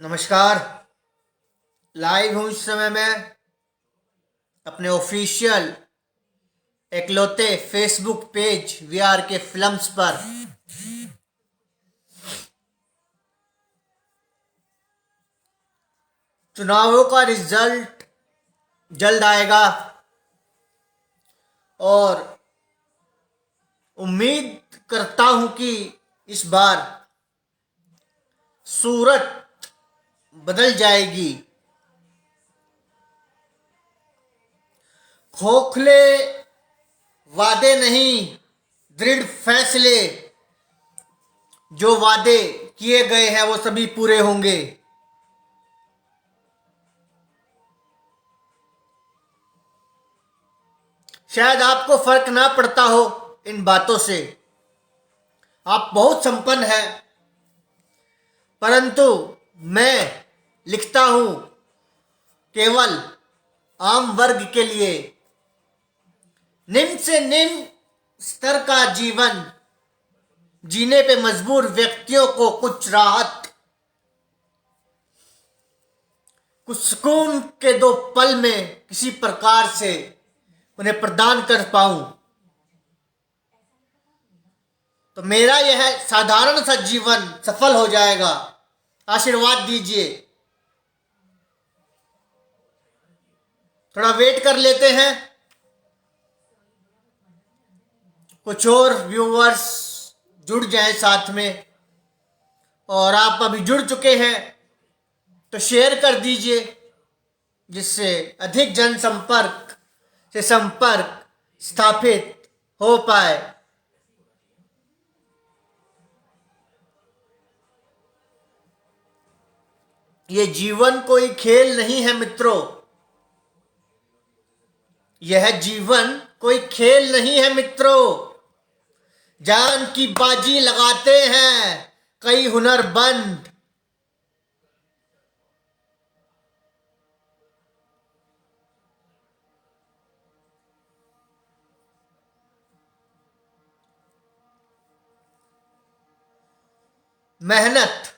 नमस्कार। लाइव हूँ इस समय मैं अपने ऑफिशियल एकलौते फेसबुक पेज वीआर के फिल्म्स पर। चुनावों का रिजल्ट जल्द आएगा और उम्मीद करता हूं कि इस बार सूरत बदल जाएगी। खोखले वादे नहीं, दृढ़ फैसले। जो वादे किए गए हैं वो सभी पूरे होंगे। शायद आपको फर्क ना पड़ता हो इन बातों से, आप बहुत संपन्न हैं, परंतु मैं लिखता हूं केवल आम वर्ग के लिए। निम्न से निम्न स्तर का जीवन जीने पे मजबूर व्यक्तियों को कुछ राहत, कुछ सुकून के दो पल में किसी प्रकार से उन्हें प्रदान कर पाऊं, तो मेरा यह साधारण सा जीवन सफल हो जाएगा। आशीर्वाद दीजिए। थोड़ा वेट कर लेते हैं, कुछ और व्यूअर्स जुड़ जाएं साथ में। और आप अभी जुड़ चुके हैं तो शेयर कर दीजिए, जिससे अधिक जनसंपर्क से संपर्क स्थापित हो पाए। ये जीवन कोई खेल नहीं है मित्रों, यह जीवन कोई खेल नहीं है मित्रों। जान की बाजी लगाते हैं कई हुनरमंद। मेहनत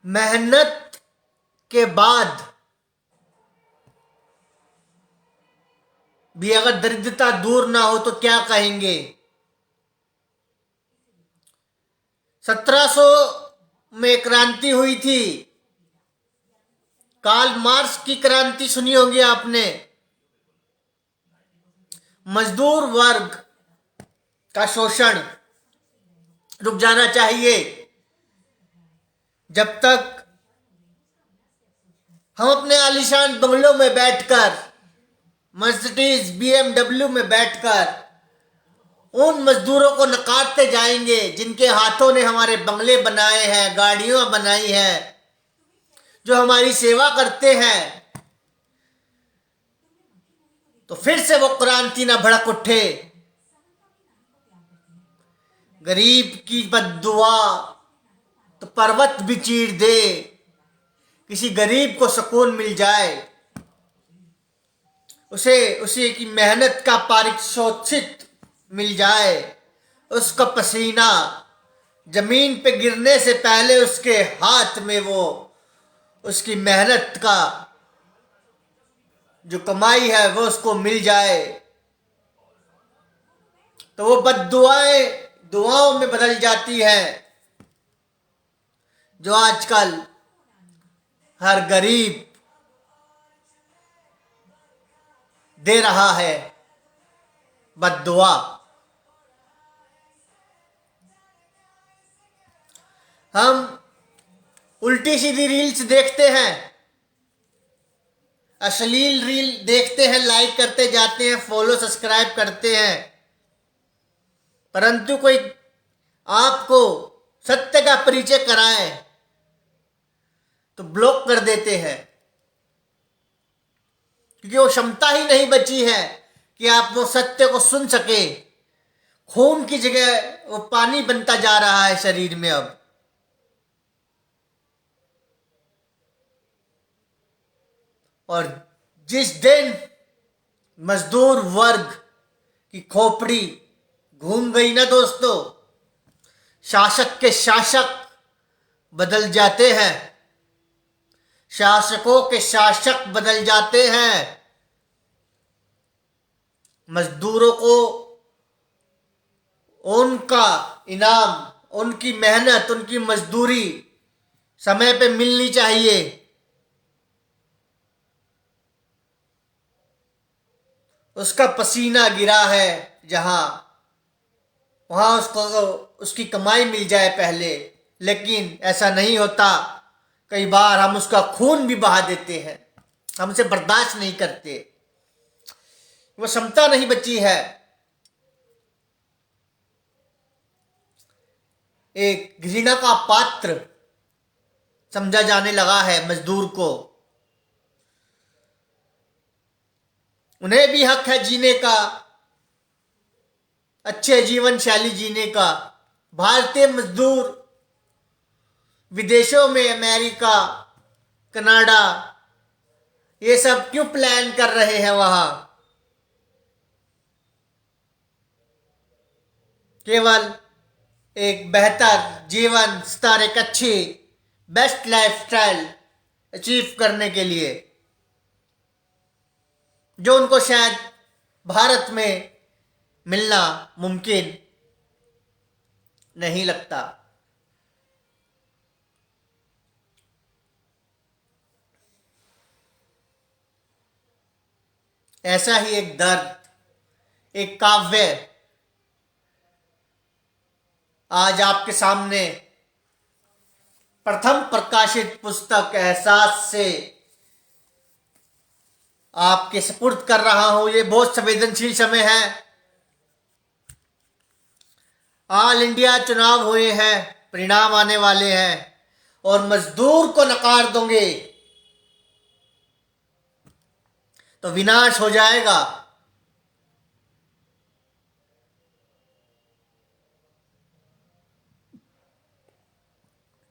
मेहनत के बाद भी अगर दरिद्रता दूर ना हो तो क्या कहेंगे। 1700 में क्रांति हुई थी, कार्ल मार्क्स की क्रांति सुनी होगी आपने। मजदूर वर्ग का शोषण रुक जाना चाहिए। जब तक हम अपने आलीशान बंगलों में बैठकर, मर्सिडीज BMW में बैठकर उन मजदूरों को नकारते जाएंगे जिनके हाथों ने हमारे बंगले बनाए हैं, गाड़ियां बनाई हैं, जो हमारी सेवा करते हैं, तो फिर से वो क्रांति ना भड़क उठे। गरीब की बद्दुआ तो पर्वत भी चीर दे, किसी गरीब को सुकून मिल जाए, उसे की मेहनत का पारितोषिक मिल जाए, उसका पसीना जमीन पे गिरने से पहले उसके हाथ में वो उसकी मेहनत का जो कमाई है वो उसको मिल जाए, तो वो बद्दुआएं दुआओं में बदल जाती है। जो आजकल हर गरीब दे रहा है बद्दुआ। हम उल्टी सीधी रील्स देखते हैं, अश्लील रील देखते हैं, लाइक करते जाते हैं, फॉलो सब्सक्राइब करते हैं, परंतु कोई आपको सत्य का परिचय कराए तो ब्लॉक कर देते हैं, क्योंकि वो क्षमता ही नहीं बची है कि आप वो सत्य को सुन सके। खून की जगह वो पानी बनता जा रहा है शरीर में अब। और जिस दिन मजदूर वर्ग की खोपड़ी घूम गई ना दोस्तों, शासक के शासक बदल जाते हैं, शासकों के शासक बदल जाते हैं। मजदूरों को उनका इनाम, उनकी मेहनत, उनकी मजदूरी समय पे मिलनी चाहिए। उसका पसीना गिरा है जहां, वहां उसको उसकी कमाई मिल जाए पहले, लेकिन ऐसा नहीं होता। कई बार हम उसका खून भी बहा देते हैं, हम उसे बर्दाश्त नहीं करते। वो क्षमता नहीं बची है। एक घृणा का पात्र समझा जाने लगा है मजदूर को। उन्हें भी हक है जीने का, अच्छे जीवन शैली जीने का। भारतीय मजदूर विदेशों में, अमेरिका, कनाडा, ये सब क्यों प्लान कर रहे हैं वहां? केवल एक बेहतर जीवन स्तर, एक अच्छी बेस्ट लाइफस्टाइल अचीव करने के लिए, जो उनको शायद भारत में मिलना मुमकिन नहीं लगता। ऐसा ही एक दर्द, एक काव्य आज आपके सामने प्रथम प्रकाशित पुस्तक एहसास से आपके सुपुर्द कर रहा हूं। ये बहुत संवेदनशील समय है। ऑल इंडिया चुनाव हुए हैं, परिणाम आने वाले हैं, और मजदूर को नकार दोगे तो विनाश हो जाएगा।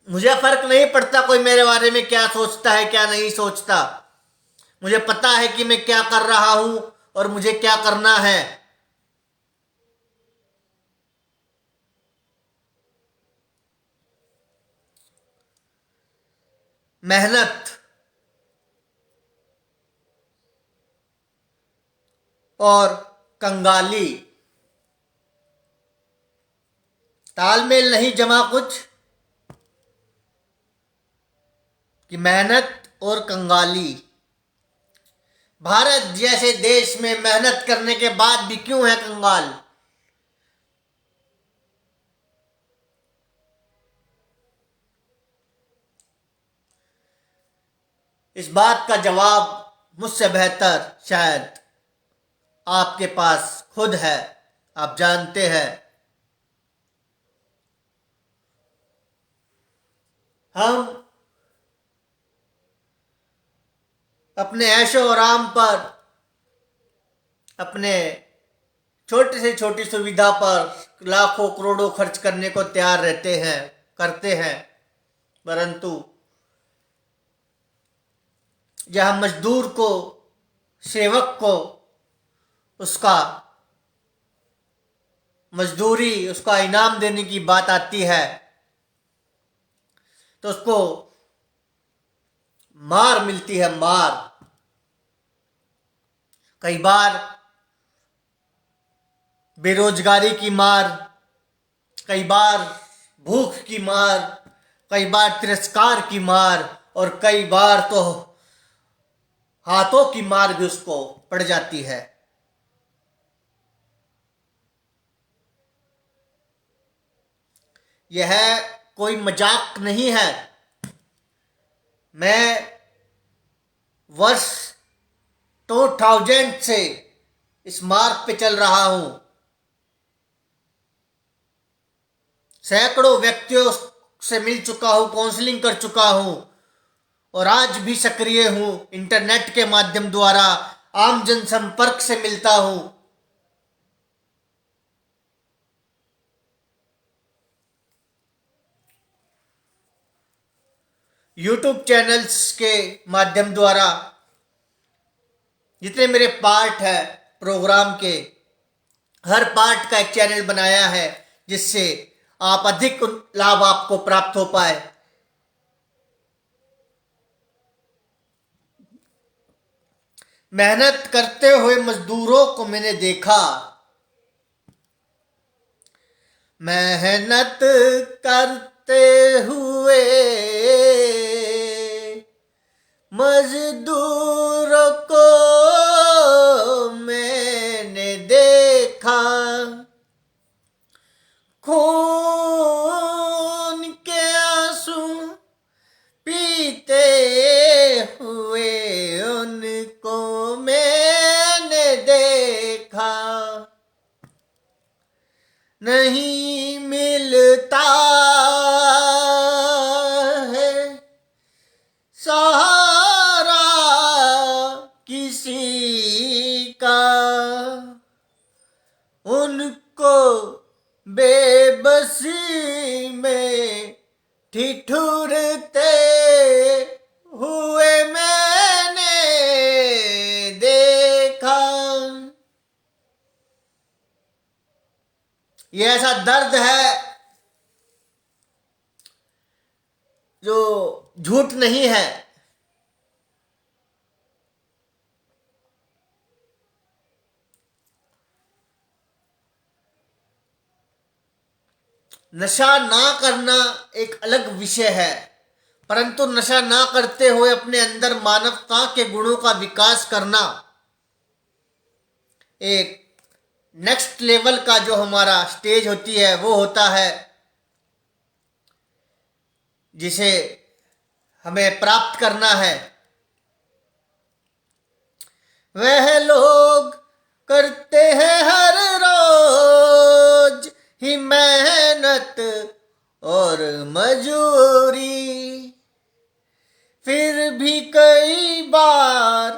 मुझे फर्क नहीं पड़ता कोई मेरे बारे में क्या सोचता है, क्या नहीं सोचता। मुझे पता है कि मैं क्या कर रहा हूं और मुझे क्या करना है। मेहनत और कंगाली, तालमेल नहीं जमा कुछ कि मेहनत और कंगाली। भारत जैसे देश में मेहनत करने के बाद भी क्यों है कंगाल? इस बात का जवाब मुझसे बेहतर शायद आपके पास खुद है। आप जानते हैं, हम अपने ऐशो आराम पर, अपने छोटे से छोटी सुविधा पर लाखों करोड़ों खर्च करने को तैयार रहते हैं, करते हैं, परंतु जहां मजदूर को, सेवक को उसका मजदूरी, उसका इनाम देने की बात आती है तो उसको मार मिलती है, मार। कई बार बेरोजगारी की मार, कई बार भूख की मार, कई बार तिरस्कार की मार, और कई बार तो हाथों की मार भी उसको पड़ जाती है। यह कोई मजाक नहीं है। मैं वर्ष 2000 से इस मार्ग पे चल रहा हूं। सैकड़ों व्यक्तियों से मिल चुका हूं, काउंसलिंग कर चुका हूं, और आज भी सक्रिय हूं। इंटरनेट के माध्यम द्वारा आम जनसंपर्क से मिलता हूं। यूट्यूब चैनल्स के माध्यम द्वारा जितने मेरे पार्ट है प्रोग्राम के, हर पार्ट का एक चैनल बनाया है जिससे आप अधिक लाभ आपको प्राप्त हो पाए। मेहनत करते हुए मजदूरों को मैंने देखा, मेहनत करते हुए मजदूरों को मैंने देखा, खून के आंसू पीते हुए उनको मैंने देखा। नहीं मिलता है सहारा किसी का, उनको बेबसी में ठिठुरते हुए मैंने देखा। ये ऐसा दर्द है जो झूठ नहीं है। नशा ना करना एक अलग विषय है, परंतु नशा ना करते हुए अपने अंदर मानवता के गुणों का विकास करना एक नेक्स्ट लेवल का जो हमारा स्टेज होती है वो होता है, जिसे हमें प्राप्त करना है। वह लोग करते हैं हर रोज ही मेहनत और मजूरी, फिर भी कई बार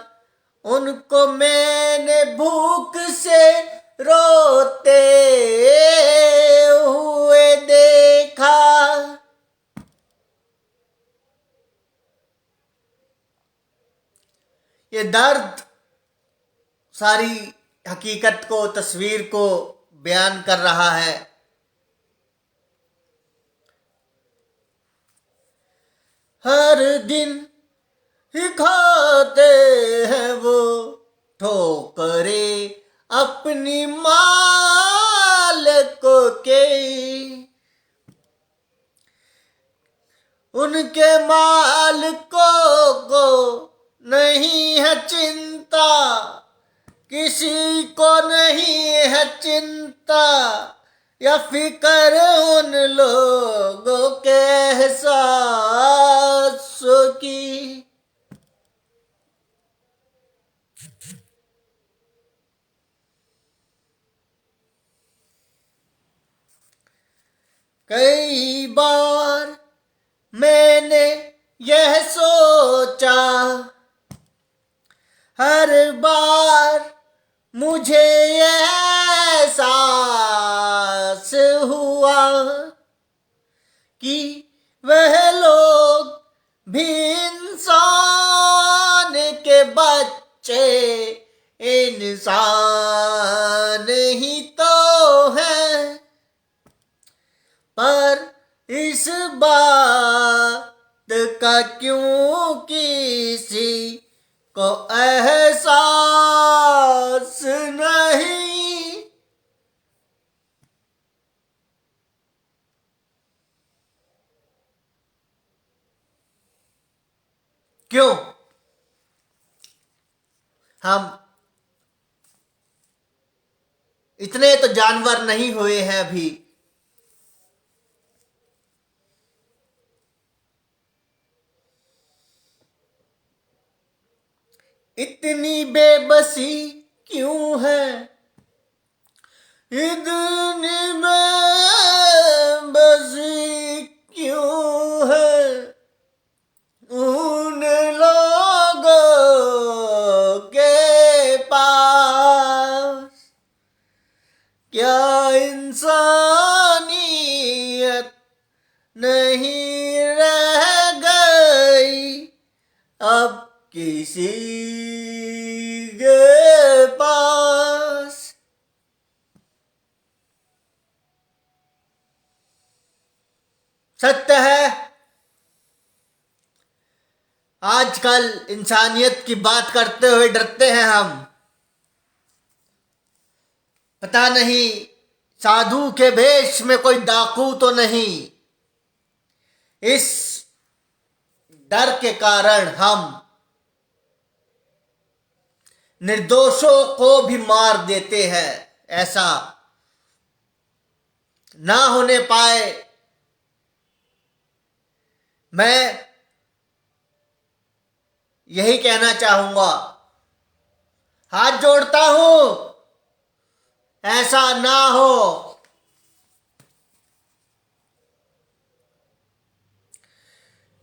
उनको मैंने भूख से रोते हुए देखा। ये दर्द सारी हकीकत को, तस्वीर को बयान कर रहा है। हर दिन ही खाते हैं वो ठोकरें अपनी मालिकों के, उनके मालिकों को नहीं है चिंता, किसी को नहीं है चिंता या फिक्र उन लोगों के एहसासों की। कई बार मैंने यह सोचा, हर बार मुझे एहसास हुआ कि वह लोग भी इंसान के बच्चे, इंसान ही तो हैं, पर इस बात का क्यों किसी को एहसास नहीं। क्यों हम इतने तो जानवर नहीं हुए हैं अभी। इतनी बेबसी क्यों है इतनी बेबसी क्यों है उन लोगों के पास, क्या इंसानियत नहीं रह गई अब किसी के पास। सत्य है, आजकल इंसानियत की बात करते हुए डरते हैं हम। पता नहीं साधु के भेष में कोई डाकू तो नहीं। इस डर के कारण हम निर्दोषों को भी मार देते हैं। ऐसा ना होने पाए, मैं यही कहना चाहूंगा, हाथ जोड़ता हूं, ऐसा ना हो।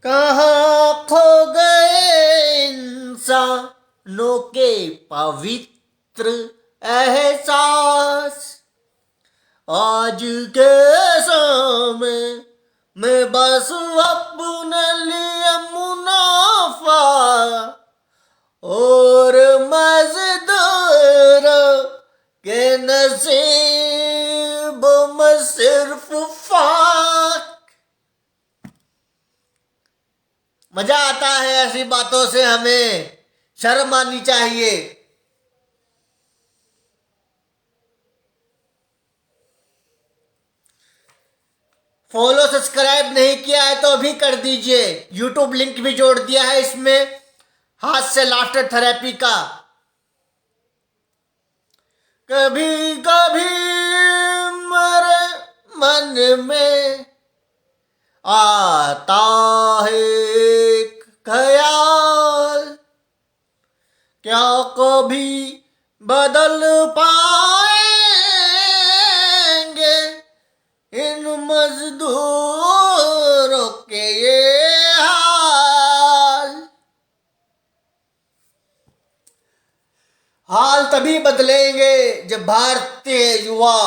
कहाँ खो गए इंसानों के पवित्र एहसास, आज के समय में बस अपने लिए मुनाफा और मजदूर के नसीब में सिर्फ फाक। मजा आता है ऐसी बातों से, हमें शर्म आनी चाहिए। फॉलो सब्सक्राइब नहीं किया है तो अभी कर दीजिए। यूट्यूब लिंक भी जोड़ दिया है इसमें, हाथ से लाफ्टर थेरेपी का। कभी कभी मेरे मन में आता है एक ख्याल, क्या कभी बदल पाएंगे इन मजदूरों के ये हाल तभी बदलेंगे जब भारतीय युवा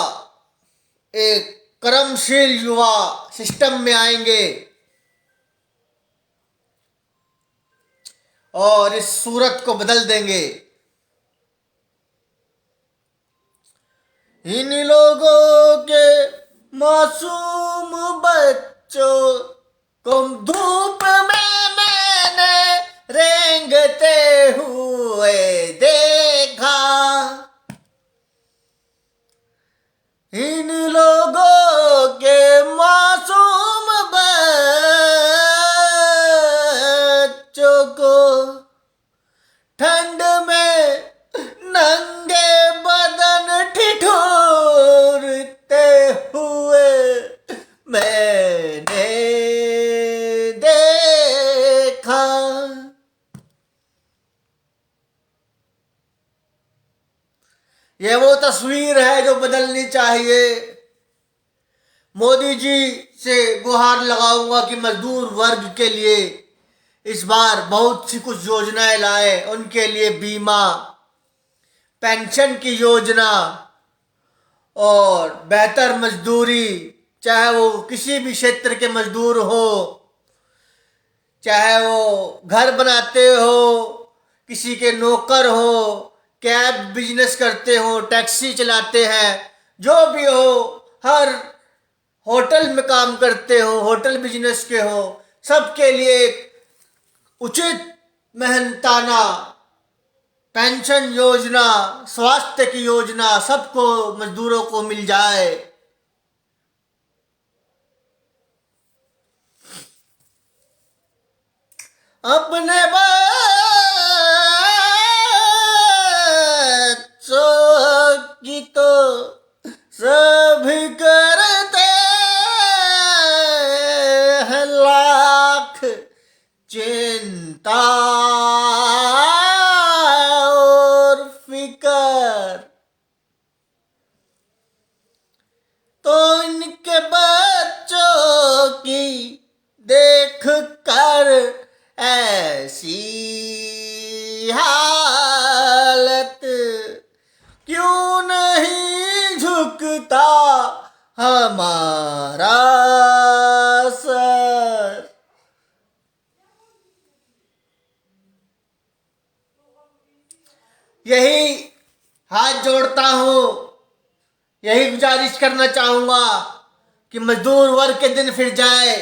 एक कर्मशील युवा सिस्टम में आएंगे और इस सूरत को बदल देंगे। इन लोगों के मासूम बच्चों को धूप में मैंने रेंगते हुए देखा। इन लोगों के मासूम बच्चों को ठंड में नंगे बदन ठिठुरते हुए मैंने देखा। ये वो तस्वीर है जो बदलनी चाहिए। मोदी जी से गुहार लगाऊंगा कि मजदूर वर्ग के लिए इस बार बहुत सी कुछ योजनाएं लाए, उनके लिए बीमा, पेंशन की योजना और बेहतर मजदूरी, चाहे वो किसी भी क्षेत्र के मजदूर हो, चाहे वो घर बनाते हो, किसी के नौकर हो, कैब बिजनेस करते हो, टैक्सी चलाते हैं, जो भी हो, हर होटल में काम करते हो, होटल बिजनेस के हो, सबके लिए एक उचित मेहनताना पेंशन योजना, स्वास्थ्य की योजना सबको मजदूरों को मिल जाए। अपने बच्चों की तो सभी करते हैं लाख चिंता और फिकर, तो इनके बच्चों की देख कर ऐसी हालत क्यों नहीं झुकता हमारा सर। यही हाथ जोड़ता हूं, यही गुजारिश करना चाहूंगा कि मजदूर वर्ग के दिन फिर जाए,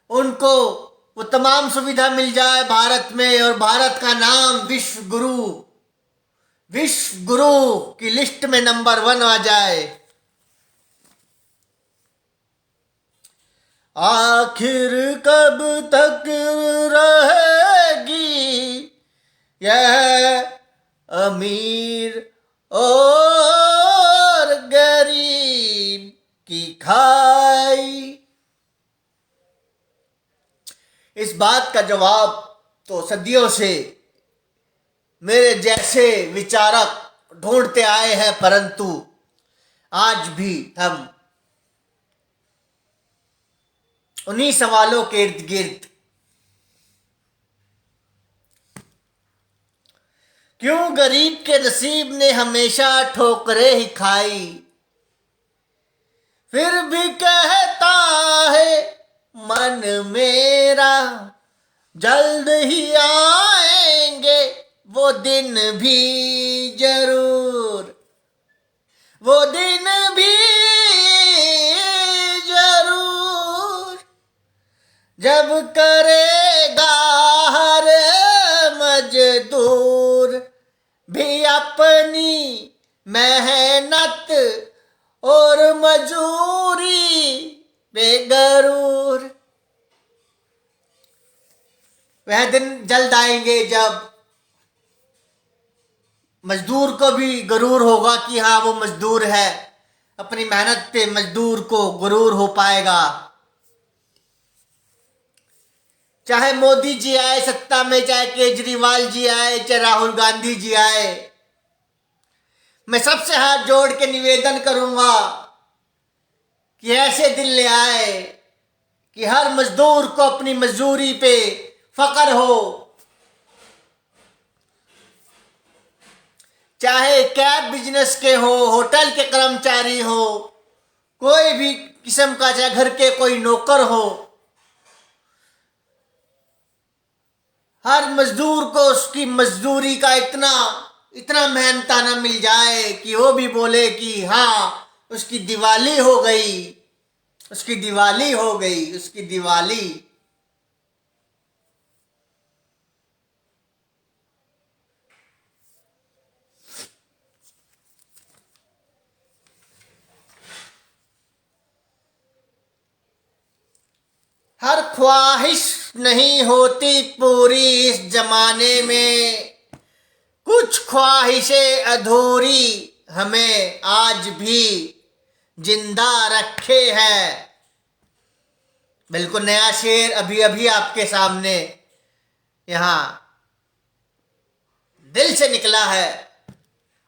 उनको वो तमाम सुविधा मिल जाए भारत में, और भारत का नाम विश्व गुरु की लिस्ट में नंबर 1 आ जाए। आखिर कब तक रहेगी यह अमीर और गरीब की खाई? इस बात का जवाब तो सदियों से मेरे जैसे विचारक ढूंढते आए हैं, परंतु आज भी हम उन्हीं सवालों के इर्द गिर्द क्यों गरीब के नसीब ने हमेशा ठोकरें ही खाई, फिर भी कहता है मन मेरा जल्द ही आएंगे वो दिन भी जरूर, वो दिन भी जरूर, जब करेगा हर मजदूर भी अपनी मेहनत और मजूरी बेगरूर। वह दिन जल्द आएंगे जब मजदूर को भी गरूर होगा कि हाँ वो मजदूर है, अपनी मेहनत पे मजदूर को गुरूर हो पाएगा। चाहे मोदी जी आए सत्ता में, चाहे केजरीवाल जी आए, चाहे राहुल गांधी जी आए, मैं सबसे हाथ जोड़ के निवेदन करूंगा कि ऐसे दिन ले आए कि हर मजदूर को अपनी मजदूरी पे फख्र हो। चाहे कैब बिजनेस के हो, होटल के कर्मचारी हो, कोई भी किस्म का, चाहे घर के कोई नौकर हो, हर मजदूर को उसकी मजदूरी का इतना मेहनताना मिल जाए कि वो भी बोले कि हाँ उसकी दिवाली हो गई, उसकी दिवाली हो गई, उसकी दिवाली। हर ख्वाहिश नहीं होती पूरी इस जमाने में, कुछ ख्वाहिशें अधूरी हमें आज भी जिंदा रखे हैं। बिल्कुल नया शेर अभी अभी आपके सामने यहाँ दिल से निकला है,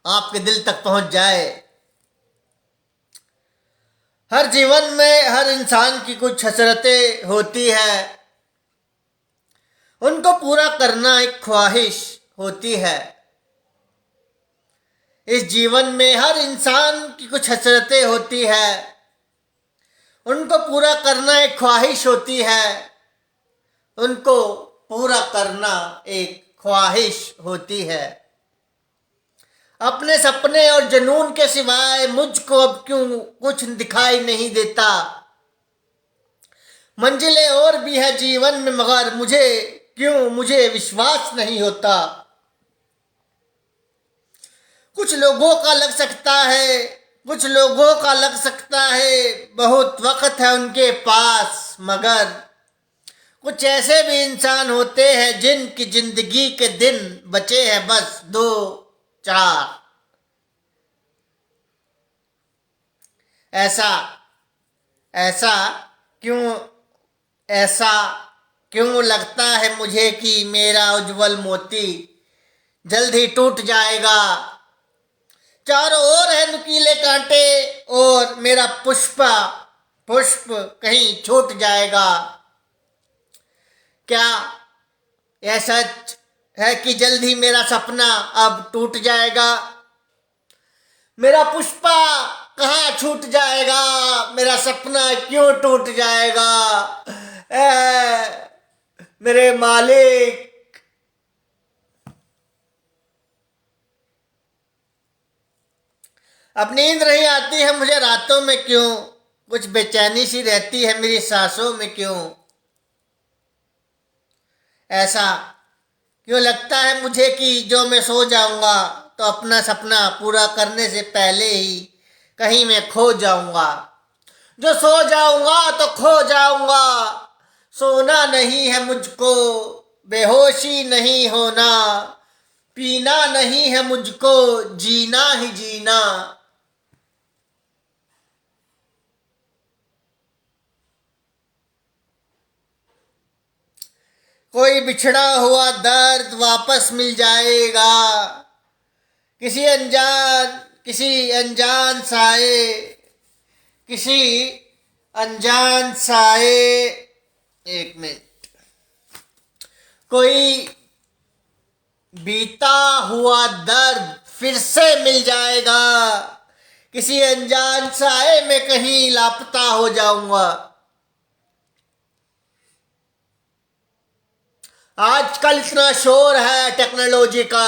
आपके दिल तक पहुंच जाए। हर जीवन में हर इंसान की कुछ हसरतें होती है, उनको पूरा करना एक ख्वाहिश होती है। इस जीवन में हर इंसान की कुछ हसरतें होती है, उनको पूरा करना एक ख्वाहिश होती है, उनको पूरा करना एक ख्वाहिश होती है। अपने सपने और जुनून के सिवाय मुझको अब क्यों कुछ दिखाई नहीं देता। मंजिलें और भी है जीवन में, मगर मुझे विश्वास नहीं होता। कुछ लोगों का लग सकता है बहुत वक्त है उनके पास, मगर कुछ ऐसे भी इंसान होते हैं जिनकी जिंदगी के दिन बचे हैं बस 2-4। ऐसा क्यों लगता है मुझे कि मेरा उज्जवल मोती जल्द ही टूट जाएगा। चारों ओर है नुकीले कांटे और मेरा पुष्प कहीं छूट जाएगा। क्या यह सच है कि जल्द ही मेरा सपना अब टूट जाएगा? मेरा पुष्पा कहाँ छूट जाएगा, मेरा सपना क्यों टूट जाएगा? मेरे मालिक, अब नींद नहीं आती है मुझे रातों में क्यों, कुछ बेचैनी सी रहती है मेरी सांसों में क्यों। ऐसा क्यों लगता है मुझे कि जो मैं सो जाऊंगा तो अपना सपना पूरा करने से पहले ही कहीं मैं खो जाऊंगा। जो सो जाऊंगा तो खो जाऊंगा, सोना नहीं है मुझको, बेहोशी नहीं होना, पीना नहीं है मुझको, जीना ही जीना। कोई बिछड़ा हुआ दर्द वापस मिल जाएगा, किसी अनजान साए, किसी अनजान साए। एक मिनट। कोई बीता हुआ दर्द फिर से मिल जाएगा, किसी अनजान साए में कहीं लापता हो जाऊंगा। आजकल इतना शोर है टेक्नोलॉजी का,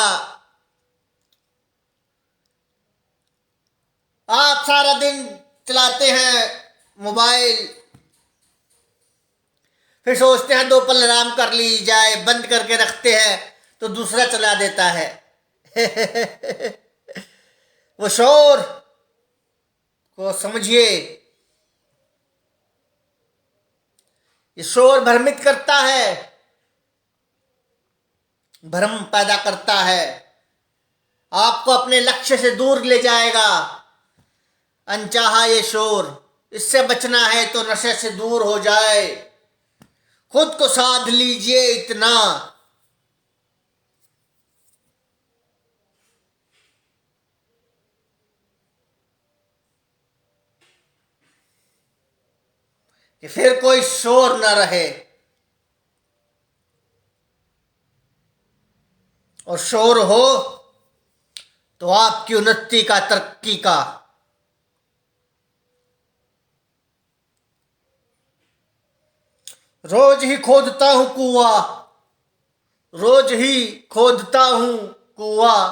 आप सारा दिन चलाते हैं मोबाइल, फिर सोचते हैं 2 पल आराम कर ली जाए, बंद करके रखते हैं तो दूसरा चला देता है। वो शोर को समझिए, ये शोर भ्रमित करता है, भ्रम पैदा करता है, आपको अपने लक्ष्य से दूर ले जाएगा। अनचाहा ये शोर, इससे बचना है तो नशे से दूर हो जाए, खुद को साध लीजिए इतना कि फिर कोई शोर न रहे। और शोर हो तो आपकी उन्नति का, तरक्की का। रोज ही खोदता हूं कुआं, रोज ही खोदता हूं कुआं,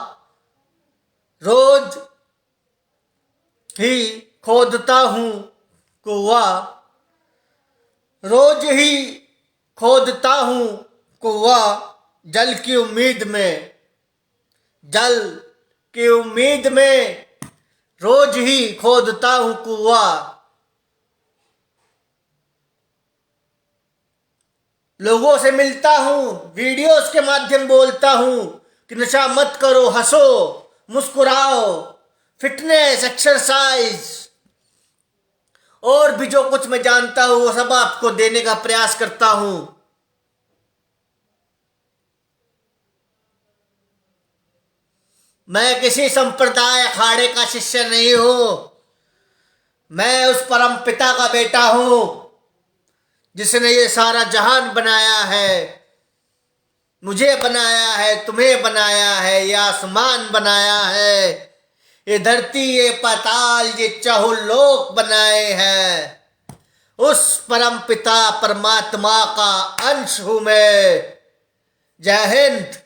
रोज ही खोदता हूं कुआं, रोज ही खोदता हूं कुआं, जल की उम्मीद में, जल की उम्मीद में रोज ही खोदता हूं कुआं। लोगों से मिलता हूं, वीडियोस के माध्यम बोलता हूं कि नशा मत करो, हंसो, मुस्कुराओ, फिटनेस, एक्सरसाइज और भी जो कुछ मैं जानता हूं वो सब आपको देने का प्रयास करता हूं। मैं किसी संप्रदाय अखाड़े का शिष्य नहीं हूं, मैं उस परम पिता का बेटा हूं जिसने ये सारा जहान बनाया है, मुझे बनाया है, तुम्हें बनाया है, ये आसमान बनाया है, ये धरती, ये पाताल, ये चहुलोक बनाए हैं। उस परम पिता परमात्मा का अंश हूं मैं। जय हिंद।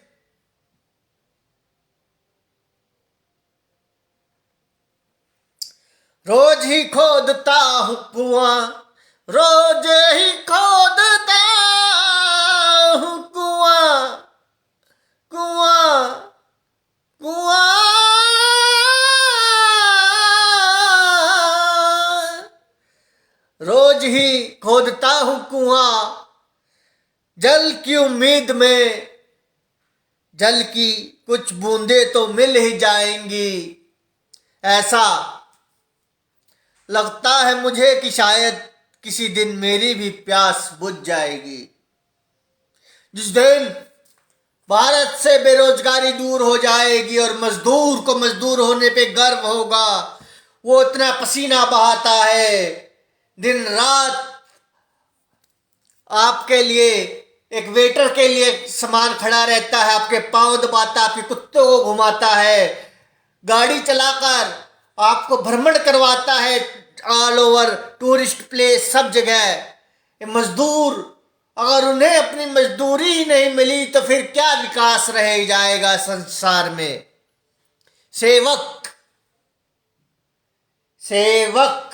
रोज ही खोदता हूं कुआं, रोज ही खोदता हूं कुआं, कुआं, कुआं, रोज ही खोदता हूं कुआं, जल की उम्मीद में, जल की कुछ बूंदे तो मिल ही जाएंगी। ऐसा लगता है मुझे कि शायद किसी दिन मेरी भी प्यास बुझ जाएगी। जिस दिन भारत से बेरोजगारी दूर हो जाएगी और मजदूर को मजदूर होने पे गर्व होगा, वो इतना पसीना बहाता है, दिन रात आपके लिए, एक वेटर के लिए सामान खड़ा रहता है, आपके पांव दबाता, आपके कुत्तों को घुमाता है, गाड़ी चलाकर आपको भ्रमण करवाता है ऑल ओवर टूरिस्ट प्लेस, सब जगह। ये मजदूर, अगर उन्हें अपनी मजदूरी ही नहीं मिली तो फिर क्या विकास रह जाएगा संसार में। सेवक, सेवक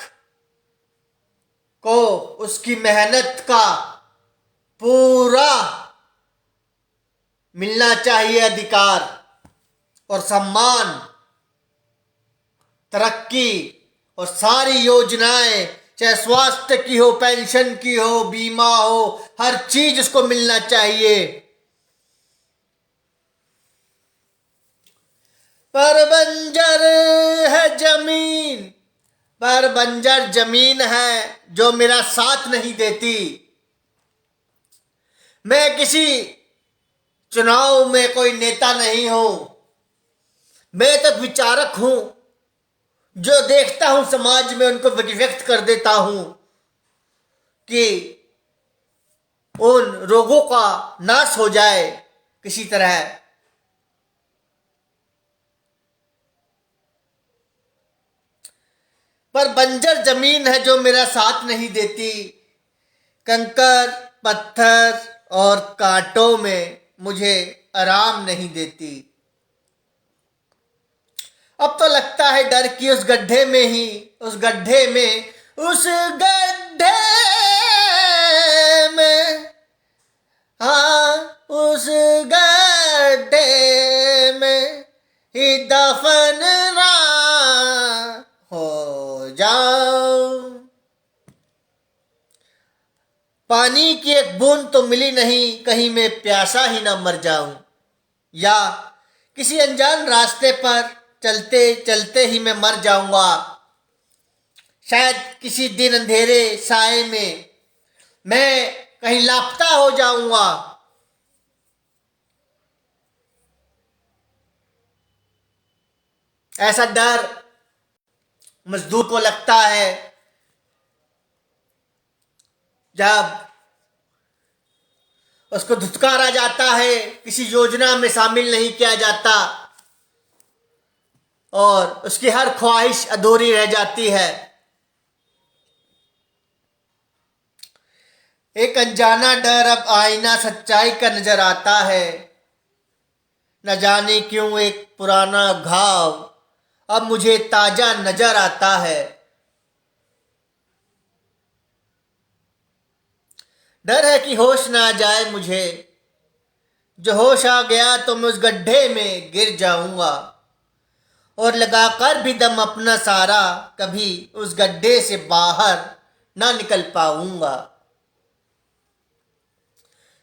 को उसकी मेहनत का पूरा मिलना चाहिए अधिकार और सम्मान, तरक्की और सारी योजनाएं, चाहे स्वास्थ्य की हो, पेंशन की हो, बीमा हो, हर चीज उसको मिलना चाहिए। पर बंजर है जमीन, पर बंजर जमीन है जो मेरा साथ नहीं देती। मैं किसी चुनाव में कोई नेता नहीं हूं, मैं तो विचारक हूं जो देखता हूं समाज में, उनको व्यक्त कर देता हूं कि उन रोगों का नाश हो जाए किसी तरह। पर बंजर जमीन है जो मेरा साथ नहीं देती। कंकर, पत्थर और कांटों में मुझे आराम नहीं देती। अब तो लगता है डर कि उस गड्ढे में ही, उस गड्ढे में, उस गड्ढे में, हाँ उस गड्ढे में ही दफन ना हो जाऊं। पानी की एक बूंद तो मिली नहीं, कहीं मैं प्यासा ही ना मर जाऊं, या किसी अनजान रास्ते पर चलते चलते ही मैं मर जाऊंगा। शायद किसी दिन अंधेरे साए में मैं कहीं लापता हो जाऊंगा। ऐसा डर मजदूर को लगता है जब उसको धुतकारा जाता है, किसी योजना में शामिल नहीं किया जाता और उसकी हर ख्वाहिश अधूरी रह जाती है। एक अनजाना डर अब आईना सच्चाई का नजर आता है। न जाने क्यों एक पुराना घाव अब मुझे ताजा नजर आता है। डर है कि होश ना आ जाए मुझे, जो होश आ गया तो मैं उस गड्ढे में गिर जाऊंगा और लगाकर भी दम अपना सारा कभी उस गड्ढे से बाहर ना निकल पाऊंगा।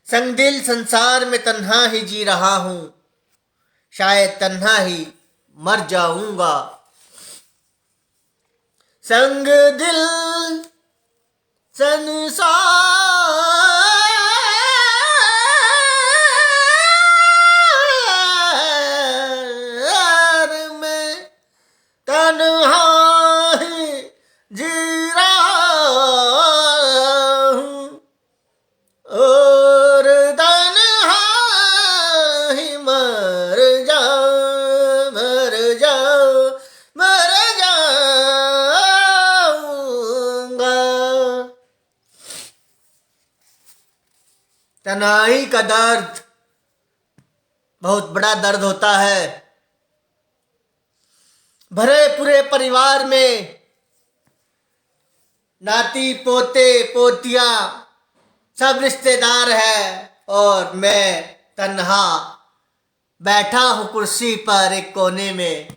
संगदिल संसार में तन्हा ही जी रहा हूं, शायद तन्हा ही मर जाऊंगा। संग दिल संसार में तन्हा ही जी रहा हूं और तन्हा ही मर जाऊंगा। तन्हाई का दर्द बहुत बड़ा दर्द होता है। भरे पूरे परिवार में नाती पोते पोतियां सब रिश्तेदार हैं और मैं तन्हा बैठा हूं कुर्सी पर एक कोने में।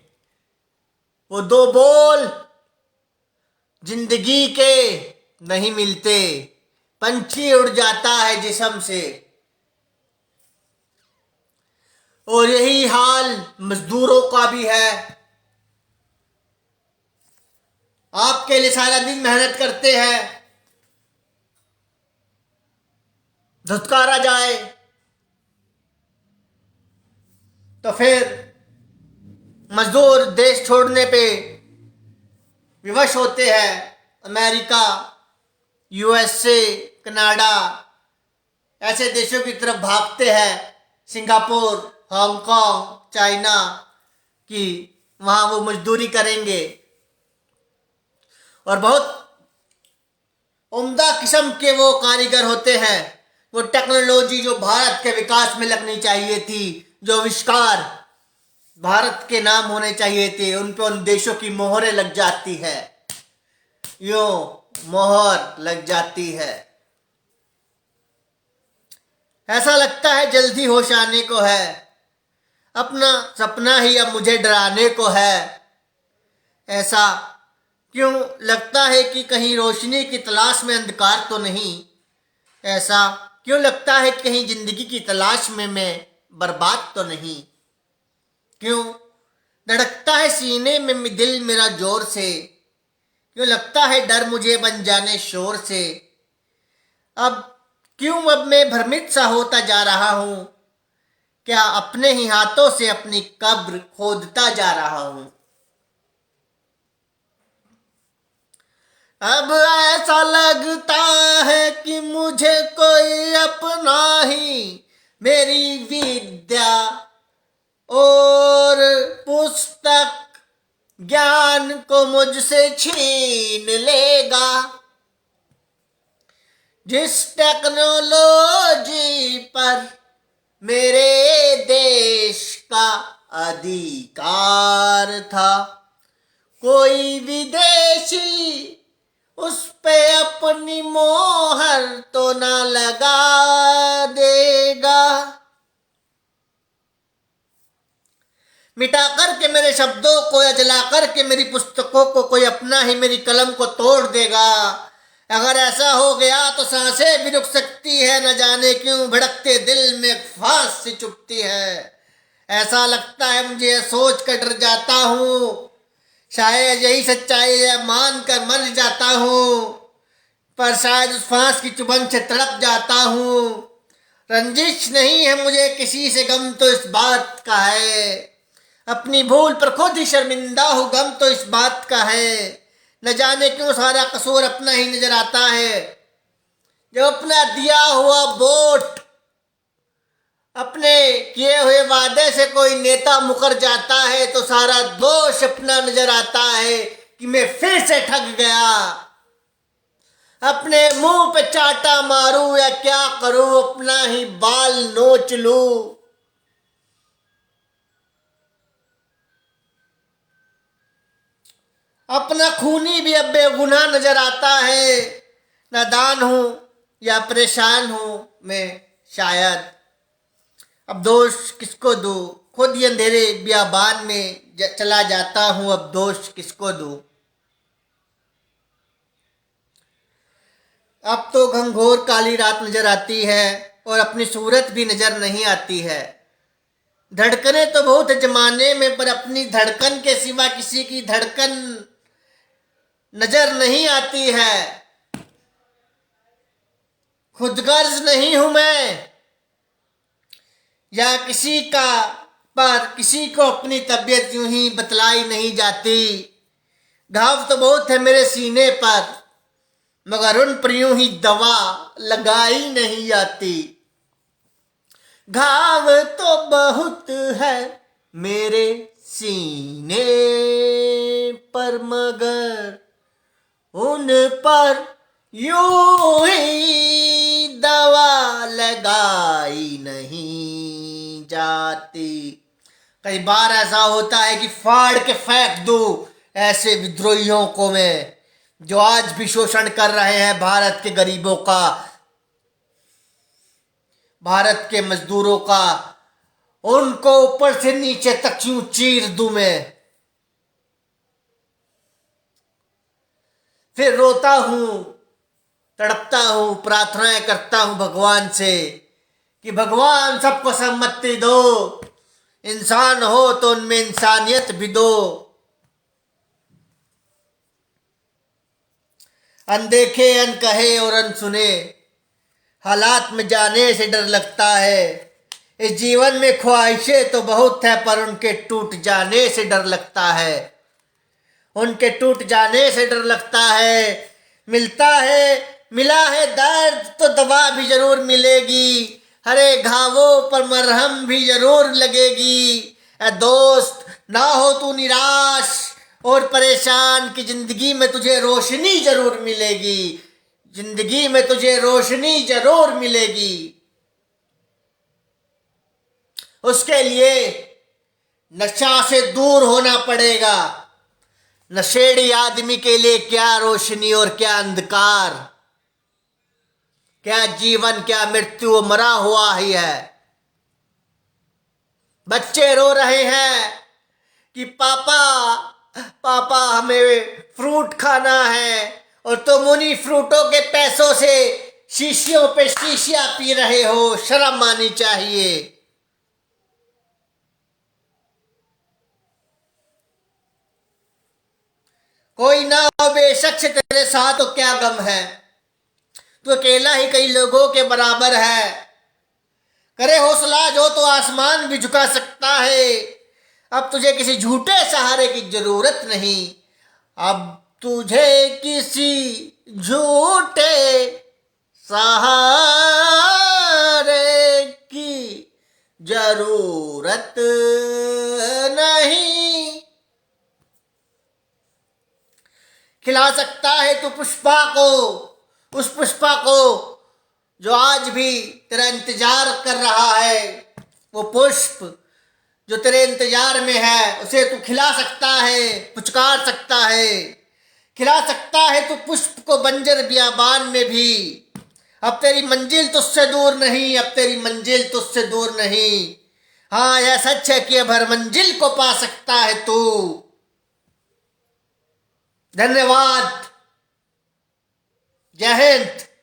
वो दो बोल जिंदगी के नहीं मिलते, पंछी उड़ जाता है जिस्म से। और यही हाल मजदूरों का भी है। आपके लिए सारा दिन मेहनत करते हैं, धुतकारा जाए तो फिर मजदूर देश छोड़ने पे विवश होते हैं। अमेरिका, यूएसए, कनाडा ऐसे देशों की तरफ भागते हैं, सिंगापुर, हांगकांग, चाइना की, वहां वो मजदूरी करेंगे और बहुत उम्दा किस्म के वो कारीगर होते हैं। वो टेक्नोलॉजी जो भारत के विकास में लगनी चाहिए थी, जो आविष्कार भारत के नाम होने चाहिए थे, उन पे उन देशों की मोहरें लग जाती है, यूं मोहर लग जाती है। ऐसा लगता है जल्दी होश आने को है, अपना सपना ही अब मुझे डराने को है। ऐसा क्यों लगता है कि कहीं रोशनी की तलाश में अंधकार तो नहीं? ऐसा क्यों लगता है कि कहीं जिंदगी की तलाश में मैं बर्बाद तो नहीं? क्यों धड़कता है सीने में दिल मेरा जोर से? क्यों लगता है डर मुझे बन जाने शोर से? अब मैं भ्रमित सा होता जा रहा हूं, क्या अपने ही हाथों से अपनी कब्र खोदता जा रहा हूं? अब ऐसा लगता है कि मुझे कोई अपना ही मेरी विद्या और पुस्तक ज्ञान को मुझसे छीन लेगा। जिस टेक्नोलॉजी पर मेरे देश का अधिकार था, कोई विदेशी उस पे अपनी मोहर तो ना लगा देगा। मिटा करके मेरे शब्दों को या जला करके मेरी पुस्तकों को कोई अपना ही मेरी कलम को तोड़ देगा। अगर ऐसा हो गया तो सांसें भी रुक सकती है, न जाने क्यों भड़कते दिल में फांस सी चुभती है। ऐसा लगता है मुझे सोच कर डर जाता हूँ, शायद यही सच्चाई है, मान कर मर जाता हूँ, पर शायद उस फांस की चुभन से तड़प जाता हूँ। रंजिश नहीं है मुझे किसी से, गम तो इस बात का है, अपनी भूल पर खुद ही शर्मिंदा हूँ, गम तो इस बात का है। न जाने क्यों सारा कसूर अपना ही नजर आता है। जब अपना दिया हुआ वोट, अपने किए हुए वादे से कोई नेता मुकर जाता है तो सारा दोष अपना नजर आता है कि मैं फिर से ठग गया। अपने मुंह पे चाटा मारूं या क्या करूं, अपना ही बाल नोच लूं। अपना खूनी भी अब बेगुनाह नजर आता है। नादान हूं या परेशान हूं मैं शायद, अब दोष किसको दूं? खुद ही अंधेरे बियाबान में चला जाता हूं, अब दोष किसको दूं? अब तो घंघोर काली रात नजर आती है और अपनी सूरत भी नजर नहीं आती है। धड़कने तो बहुत जमाने में, पर अपनी धड़कन के सिवा किसी की धड़कन नजर नहीं आती है। खुदगर्ज नहीं हूं मैं या किसी का, पर किसी को अपनी तबीयत यूं ही बतलाई नहीं जाती। घाव तो बहुत है मेरे सीने पर, मगर उन पर यूं ही दवा लगाई नहीं आती। घाव तो बहुत है मेरे सीने पर, मगर उन पर यूं ही दवा लगाई नहीं जाती। कई बार ऐसा होता है कि फाड़ के फेंक दूं ऐसे विद्रोहियों को मैं, जो आज भी शोषण कर रहे हैं भारत के गरीबों का, भारत के मजदूरों का। उनको ऊपर से नीचे तक यूं चीर दूं मैं। फिर रोता हूं, तड़पता हूं, प्रार्थनाएं करता हूं भगवान से कि भगवान सबको सम्मति दो, इंसान हो तो उनमें इंसानियत भी दो। अनदेखे, अनकहे और अनसुने हालात में जाने से डर लगता है। इस जीवन में ख्वाहिशें तो बहुत है, पर उनके टूट जाने से डर लगता है। उनके टूट जाने से डर लगता है। मिला है दर्द तो दवा भी जरूर मिलेगी, हरे घावों पर मरहम भी जरूर लगेगी। ऐ दोस्त ना हो तू निराश और परेशान, की जिंदगी में तुझे रोशनी जरूर मिलेगी, जिंदगी में तुझे रोशनी जरूर मिलेगी। उसके लिए नशा से दूर होना पड़ेगा। नशेड़ी आदमी के लिए क्या रोशनी और क्या अंधकार। क्या जीवन क्या मृत्यु, वो मरा हुआ ही है। बच्चे रो रहे हैं कि पापा पापा हमें फ्रूट खाना है, और तुम उन्हीं फ्रूटों के पैसों से शीशियों पे शीशियां पी रहे हो। शर्म आनी चाहिए। कोई ना हो बेशक से तेरे साथ, तो क्या गम है, तू अकेला ही कई लोगों के बराबर है। करे हौसला जो तो आसमान भी झुका सकता है। अब तुझे किसी झूठे सहारे की जरूरत नहीं। अब तुझे किसी झूठे सहारे की जरूरत नहीं। खिला सकता है तू पुष्पा को, उस पुष्पा को जो आज भी तेरा इंतजार कर रहा है। वो पुष्प जो तेरे इंतजार में है, उसे तू खिला सकता है, पुचकार सकता है, खिला सकता है तू पुष्प को बंजर बियाबान में भी। अब तेरी मंजिल तुझसे दूर नहीं, अब तेरी मंजिल तुझसे दूर नहीं। हाँ, यह सच है कि अब हर मंजिल को पा सकता है तू। धन्यवाद। जय हिंद।